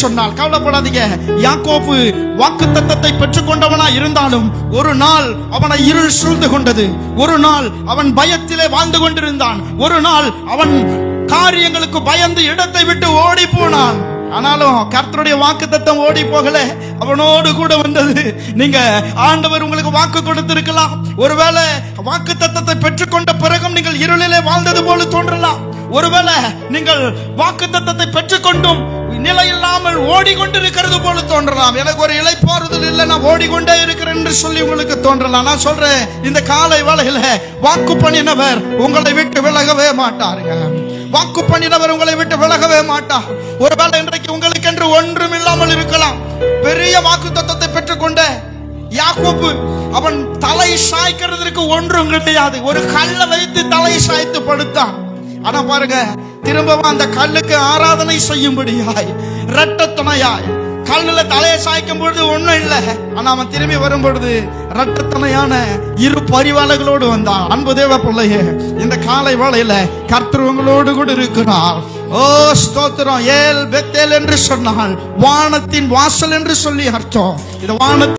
சொன்னால் கவலைப்படாதீங்க. யாக்கோபு வாக்குத்தத்தத்தை பெற்றுக்கொண்டவனா இருந்தாலும் ஒரு நாள் அவனை இருள் சூழ்ந்து கொண்டது. ஒரு நாள் அவன் பயத்திலே வாழ்ந்து கொண்டிருந்தான். ஒரு நாள் அவன் காரியங்களுக்கு பயந்து இடத்தை விட்டு ஓடி போனான். ஆனாலும் கர்த்தருடைய வாக்குத்தத்தம் ஓடி போகல, அவனோடு கூட வந்தது. நீங்க ஆண்டவர் உங்களுக்கு வாக்கு கொடுத்திருக்கலாம். ஒருவேளை வாக்குத்தத்தத்தை பெற்றுக்கொண்ட பிறகும் நீங்கள் இருளிலே வாழ்ந்தது போல தோன்றலாம். ஒருவேளை நீங்கள் வாக்குத்தத்தத்தை பெற்றுக்கொண்டும் நிலையில்லாமல் ஓடிக்கொண்டிருக்கிறது போல தோன்றலாம். எனக்கு ஒரு இளைப்பாறுதல் இல்லை, நான் ஓடிக்கொண்டே இருக்கிறேன் என்று சொல்லி உங்களுக்கு தோன்றலாம். நான் சொல்றேன், இந்த காலை வேளையில வாக்கு பண்ணினவர் உங்களை விட்டு விலகவே மாட்டாருங்க. வாக்கு பண்ணினவர் உங்களை விட்டு விலகவே மாட்டார். ஒருவேளை இன்றைக்கு உங்களுக்கு என்று ஒன்றும் இல்லாமல் இருக்கலாம். பெரிய வாக்குத்தத்தத்தை பெற்றுக்கொண்ட யாக்கோபு, அவன் தலை சாய்க்கிறதுக்கு ஒன்றும் கிடையாது. ஒரு கல்லை வைத்து தலை சாய்த்து படுத்தான். ஆனா பாருங்க, திரும்பவும் அந்த கல்லுக்கு ஆராதனை செய்யும்படியாய் இரட்டத்தனையாய் கல்லுல தலையை சாய்க்கும் பொழுது ஒண்ணும் இல்லை. ஆனா அவன் திரும்பி வரும் பொழுது இரட்டத்தனையான இரு பரிவாளர்களோடு வந்தான். அன்பு தேவ பிள்ளையே, இந்த காலை வேளையில கர்த்தர் உங்களோடு கூட இருக்கிறார். ஓ ஸ்தோத்திரம். ஏல் பெத்தேல் என்று சொன்னால் வானத்தின் வாசல் என்று சொல்லி அர்த்தம். இது வானத்தின்